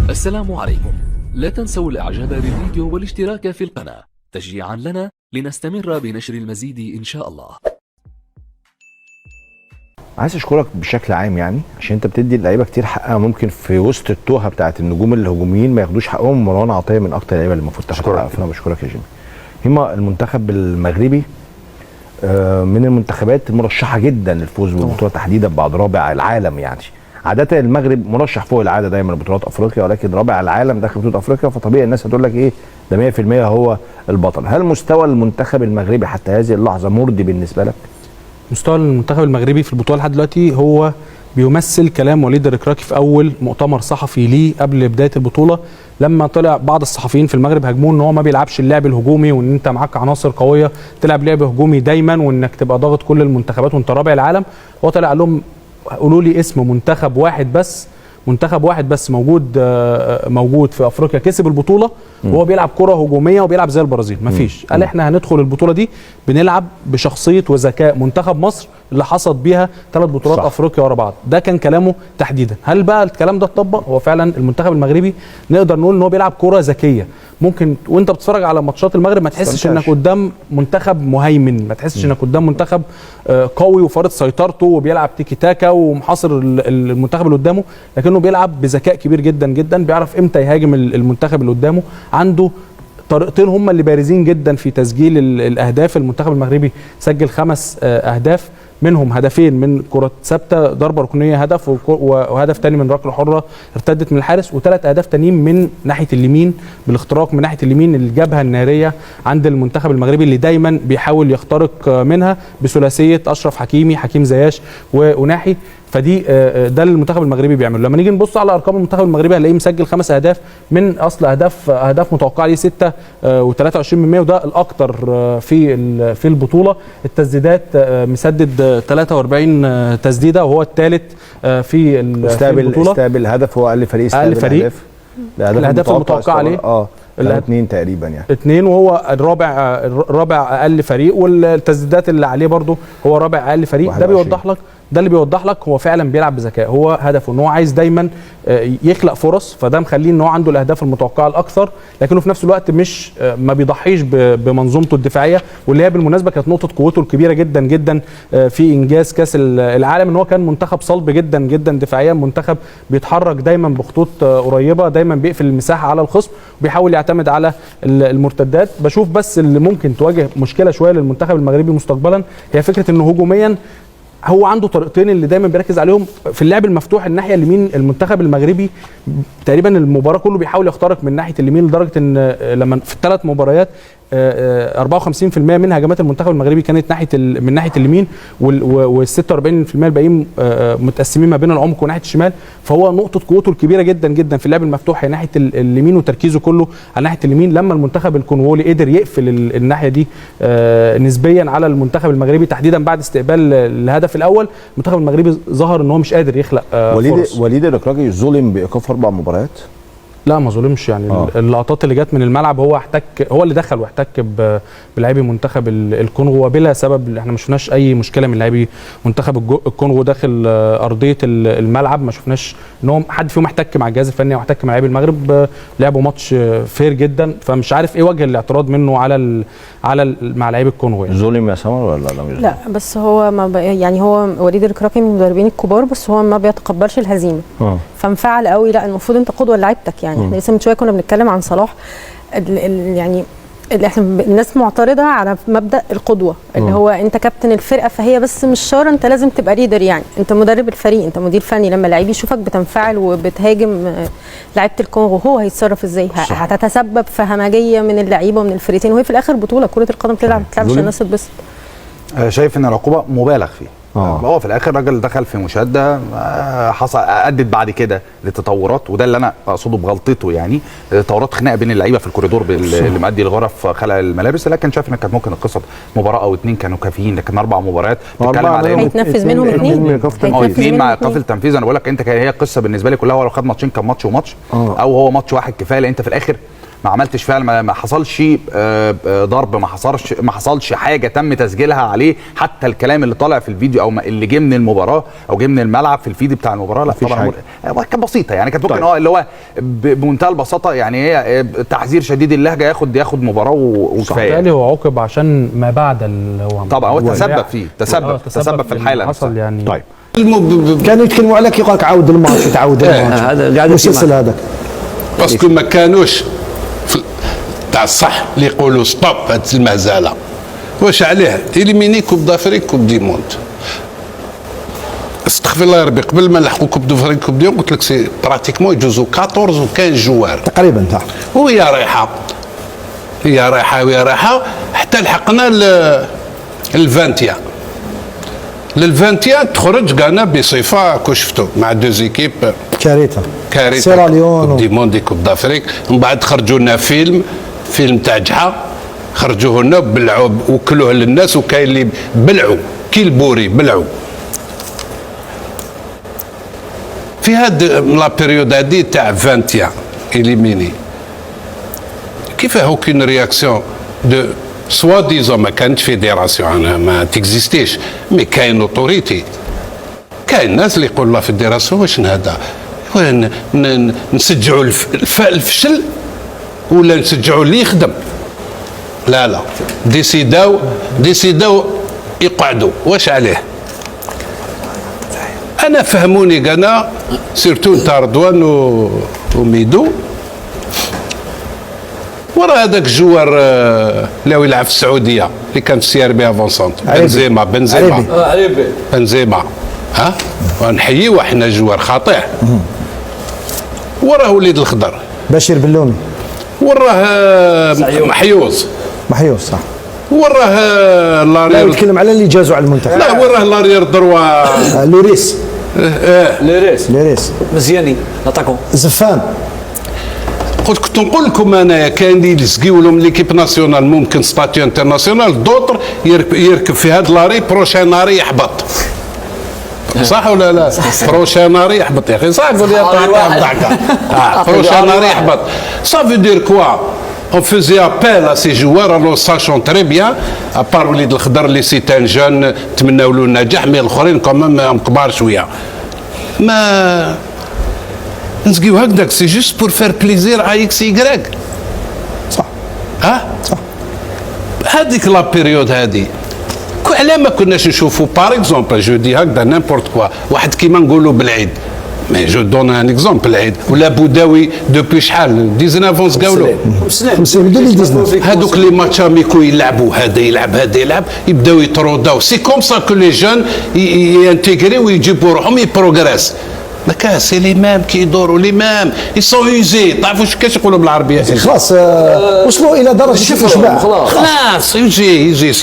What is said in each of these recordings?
السلام عليكم. لا تنسوا الاعجاب بالفيديو والاشتراك في القناة تشجيعا لنا لنستمر بنشر المزيد ان شاء الله. عايز اشكرك بشكل عام يعني عشان انت بتدي اللعيبه كتير حقها، ممكن في وسط التوهه بتاعت النجوم الهجوميين ما ياخدوش حقهم. مروان عطيه من اكتر اللعيبه اللي المفروض تاخد حقها، فانا بشكرك يا جيمي. هما المنتخب المغربي من المنتخبات المرشحه جدا للفوز بالبطوله تحديدا بعد رابع العالم. يعني عاده المغرب مرشح فوق العاده دايما لبطولات افريقيا، ولكن رابع العالم داخل بطوله افريقيا، فطبيعي الناس هتقول لك ايه ده 100% هو البطل. هل مستوى المنتخب المغربي حتى هذه اللحظه مرضي بالنسبه لك؟ مستوى المنتخب المغربي في البطوله لحد دلوقتي هو بيمثل كلام وليد الركراكي في اول مؤتمر صحفي ليه قبل بدايه البطوله، لما طلع بعض الصحفيين في المغرب هاجموه ان هو ما بيلعبش اللعب الهجومي، وان انت معاك عناصر قويه تلعب لعب هجومي دايما، وانك تبقى ضاغط كل المنتخبات وانت رابع العالم. هو طلع قال لهم قولوا لي اسم منتخب واحد بس موجود في افريقيا كسب البطوله وهو بيلعب كره هجوميه وبيلعب زي البرازيل. مفيش. قال احنا هندخل البطوله دي بنلعب بشخصيه وذكاء منتخب مصر اللي حصد بيها 3 بطولات افريقيا ورا بعض. ده كان كلامه تحديدا. هل بقى الكلام ده اتطبق؟ هو فعلا المنتخب المغربي نقدر نقول ان هو بيلعب كره ذكيه. ممكن وانت بتتفرج على ماتشات المغرب ما تحسش انك قدام منتخب مهيمن، ما تحسش انك قدام منتخب قوي وفارض سيطرته وبيلعب تيكي تاكا ومحاصر المنتخب اللي قدامه، لكنه بيلعب بذكاء كبير جدا جدا، بيعرف امتى يهاجم المنتخب اللي قدامه. عنده طريقتين هم اللي بارزين جدا في تسجيل الاهداف. المنتخب المغربي سجل 5 اهداف، منهم هدفين من كرة ثابته، ضربه ركنيه هدف، وهدف ثاني من ركله حره ارتدت من الحارس، و3 اهداف ثانيين من ناحيه اليمين بالاختراق من ناحيه اليمين، الجبهه الناريه عند المنتخب المغربي اللي دايما بيحاول يخترق منها بثلاثيه اشرف حكيمي، حكيم زياش وناحي. فدي ده اللي المنتخب المغربي بيعمله. لما نيجي نبص على ارقام المنتخب المغربي هنلاقيه مسجل 5 اهداف من اصل اهداف متوقعه ليه 6 و23%، وده الاكثر في البطوله. التسديدات مسدد 43 تسديده وهو الثالث في البطوله. استقبل هدف، هو اقل فريق استقبل الاهداف المتوقعه عليه 2 تقريبا، يعني 2، وهو الرابع اقل فريق، والتسديدات اللي عليه برضه هو رابع اقل فريق. ده اللي بيوضح لك هو فعلا بيلعب بذكاء. هو هدفه ان هو عايز دايما يخلق فرص، فده مخليه ان هو عنده الاهداف المتوقعه الاكثر، لكنه في نفس الوقت مش ما بيضحيش بمنظومته الدفاعيه، واللي هي بالمناسبه كانت نقطه قوته الكبيره جدا جدا في انجاز كاس العالم، ان هو كان منتخب صلب جدا جدا دفاعيا، منتخب بيتحرك دايما بخطوط قريبه، دايما بيقفل المساحه على الخصم وبيحاول يعتمد على المرتدات. بشوف بس اللي ممكن تواجه مشكله شويه للمنتخب المغربي مستقبلا هي فكره انه هجوميا هو عنده طريقتين اللي دايما بيركز عليهم في اللعب المفتوح. الناحيه اليمين المنتخب المغربي تقريبا المباراه كله بيحاول يخترق من ناحيه اليمين، لدرجه ان لما في ال3 مباريات 54% من هجمات المنتخب المغربي كانت من ناحيه اليمين، وال46% الباقيين متقسمين ما بين العمق وناحيه الشمال. فهو نقطه قوته الكبيره جدا جدا في اللعب المفتوح هي ناحيه اليمين، وتركيزه كله على ناحيه اليمين. لما المنتخب الكونغولي قدر يقفل الناحيه دي نسبيا على المنتخب المغربي تحديدا بعد استقبال الهدف الاول، المنتخب المغربي ظهر ان هو مش قادر يخلق فرص. وليد الركراكي ظلم بايقاف 4 مباريات؟ لا ما ظلمش، يعني اللقطات اللي جت من الملعب هو اللي دخل واحتك بلاعبي منتخب الكونغو وبلا سبب. احنا ما شفناش اي مشكله من لاعبي منتخب الكونغو داخل ارضيه الملعب، ما شفناش ان هو حد فيهم احتك مع الجهاز الفني او احتك مع لاعبي المغرب. لعبوا ماتش فير جدا، فمش عارف ايه وجه الاعتراض منه على مع لاعبي الكونغو. يعني ظلم يا سمر ولا لا؟ بس هو ما يعني هو وليد الركراكي من المدربين الكبار، بس هو ما بيتقبلش الهزيمه. فانفعل قوي. لا المفروض انت قدوه لعيبتك. يعني احنا لسه من شويه كنا بنتكلم عن صلاح، يعني احنا الناس معترضه على مبدا القدوه اللي هو انت كابتن الفرقه، فهي بس مش شرط انت لازم تبقى ليدر. يعني انت مدرب الفريق، انت مدير فني. لما اللعيب يشوفك بتنفعل وبتهاجم لعيبه الكونغو، هو هيتصرف ازاي؟ هتتسبب في همجيه من اللعيبه ومن الفريقين، وهي في الاخر بطوله كره القدم بتلعب عشان الناس تتبسط. شايف ان العقوبه مبالغ فيه. هو في الاخر راجل دخل في مشاده، حصل ادت بعد كده لتطورات، وده اللي انا اقصده بغلطته. يعني تطورات خناقه بين اللعيبه في الكوريدور اللي مؤدي لغرف خلع الملابس، لكن شايف ان كانت ممكن القصه مباراه او 2 كانوا كافيين، لكن 4 مباريات بتتكلم على انه هيتنفذ منهم 2 مع ايقاف التنفيذ. انا بقول لك انت هي القصه بالنسبه لي كلها، هو لو خد ماتشين كان ماتش وماتش، او هو ماتش واحد كفايه، لان انت في الاخر ما عملتش فعلا، ما حصلش ضرب، ما حصلش حاجه تم تسجيلها عليه، حتى الكلام اللي طالع في الفيديو او اللي جه من المباراه او جه من الملعب في الفيديو بتاع المباراه، لا طبعا كانت بسيطه يعني، كانت ممكن اللي هو بمنتهى البساطه يعني هي تحذير شديد اللهجه ياخد مباراه وكفايه. بالتالي هو عوقب عشان ما بعد اللي هو طبعا هو تسبب فيه، تسبب في الحاله حصل يعني. طيب كانوا يتكلموا عليك يقول لك عاود الماتش تعود الماتش، هذا قاعد المسلسل هذا باسكو ما كانوش تاع الصح اللي يقولوا ستوب هاد المهزله. واش عليه إليميني كوب دافريك كوب دي موند، استغفر الله يا ربي، قبل ما نلحقوا كوب دافريك كوب دي موند قلت لك سي براتيكمون يجوزوا 14 و 15 جوار تقريبا تاع وهي رايحه، هي رايحه حتى لحقنا الفانتيا. للفانتيا تخرج غانا بصفه كو شفتوا مع دو زيكيب كارثه سيراليون كوب دي موند كوب دافريك. من بعد خرجوا لنا فيلم تاع جحا، خرجوه لنا بلعوا وكلوه للناس، وكاين اللي بلعوا كي البوري بلعوا. في هاد لا بيريود هادي تاع فانتيا إليميني كيفاه اوكين رياكسيون دو سوا ديزون ما كانتش فيديراسيون ما تكزيستيش، مي كاين اوتوريتي، كاين ناس اللي يقول لا فيديراسيون واش هذا نسجعوا الفشل ولا نسجعوا اللي يخدم؟ لا ديسيداو يقعدوا. واش عليه؟ انا فهموني انا سيرتو نتاع رضوان وميدو ورا هذاك الجوار اللي يلعب في السعوديه اللي كان في سي ار بي افونسونت، بنزيما ها، ونحييو احنا جوار خاطئ. وراه وليد الخضر بشير بلومي، وراه محيوز صح، وراه لا يتكلم على اللي جازوا على المنتخب، لا وراه لارير دروا لوريس لوريس مزياني اتاكون زفان. كنت نقول لكم انايا كاين اللي يلصقوا لهم ليكيب ناسيونال ممكن ستاتيو انترناسيونال، دوطر يركب في هاد لاري بروشان ناري يحبط، صح ولا لا؟ بروشان ناري يحبط يا اخي، صح ولا لا؟ بروشان ناري يحبط. Ça veut dire quoi? On faisait appel à ces joueurs en sachant très bien, à part وليد الخضر اللي سيتان جون تمناو له النجاح، مي الاخرين كمان كبار شويه. ما نسقيو هكذاك سي جوست بور فير بليزير ا اكس يكراك، صح صح. هذيك لا بيريود هذه علاه ما كناش نشوفوا باغ اكزومبل جو دي هكذا نيمبورت كوا واحد كيما نقولوا بالعيد، مي جو دون ان اكزومبل العيد ولا بوداوي دوبي شحال 19 قاولوا 50 هذوك لي ماتش اميكو يلعبوا، هذا يلعب يبداو يتروداو. سي كوم سا كو لي جون يانتيغري ويجيبوا روحهم يبروغريس. لكا سي لي مام كي يدوروا لي مام يسون يوزي، تعرفوا كاش يقولوا بالعربيه؟ خلاص وصلوا الى درجه الاشباع، خلاص يجي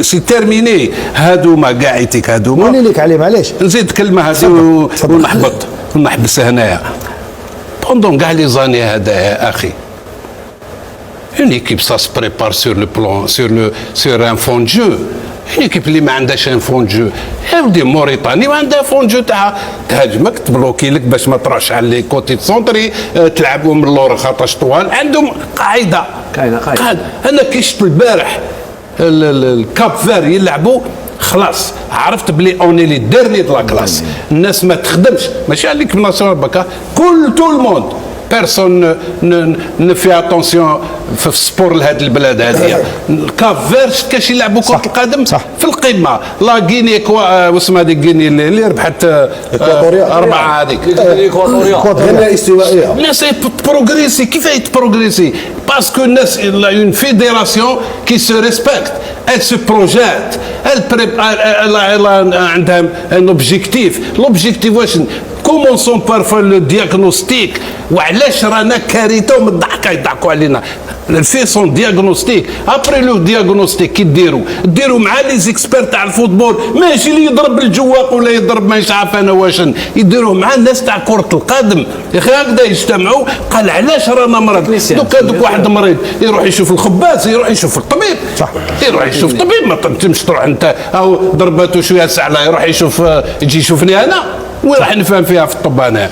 سي تيرميني. هادوما كاع يتيك هادوما قولي لك عليه معليش نزيد كلمه هذه ونحبس هنايا. بوندون كاع لي زاني هذا يا اخي une équipe ça se prépare sur le plan sur un fond de jeu. une équipe اللي ما عندهاش ان فون جو، ودي موريتاني ما عندها فون جو تاعها تهاجمك تبلوكي لك باش ما تروحش على لي كوتي سونتري، تلعبوا من اللور خاطرش طوال، عندهم قاعده. انا كي شفت البارح الكاب فير يلعبوا خلاص عرفت بلي اوني لي ديرني دو لا كلاس. الناس ما تخدمش، ماشي عليك ناسيونال بكا كل تو الموند بيرسون نفي اتونسيون في السبور لهاد البلاد هذه. الكاب فيرش كاش يلعبوا كره القدم في القمه. لا غيني واسمها هذيك غيني اللي ربحت 4 هذيك غينيا استوائيه. الناس تبروغريسي. كيف تبروغريسي؟ باسكو الناس اون فيديراسيون كي سو ريسبكت، elle se projette, elle عندها un objectif. l'objectif واش كومونسون بارفوا لو دياغنوستيك. وعلاش رانا كارثه ومن الضحكه يضحكوا علينا في سون دياغنوستيك. ابري لو دياغنوستيك كي ديروا مع لي زيكسبير تاع الفوتبول، ماشي اللي يضرب الجواق ولا يضرب ما عارف انا واشن، يديروه مع الناس تاع كره القدم يا اخي. هكذا يجتمعوا قال علاش رانا مرض. دوك واحد مريض يروح يشوف الخباز، يروح يشوف الطبيب، يروح يشوف طبيب. ما تمش تروح انت او ضربته شويه سعله يروح يشوف يجي يشوفني انا. وين راح نفهم فيها في الطب انا؟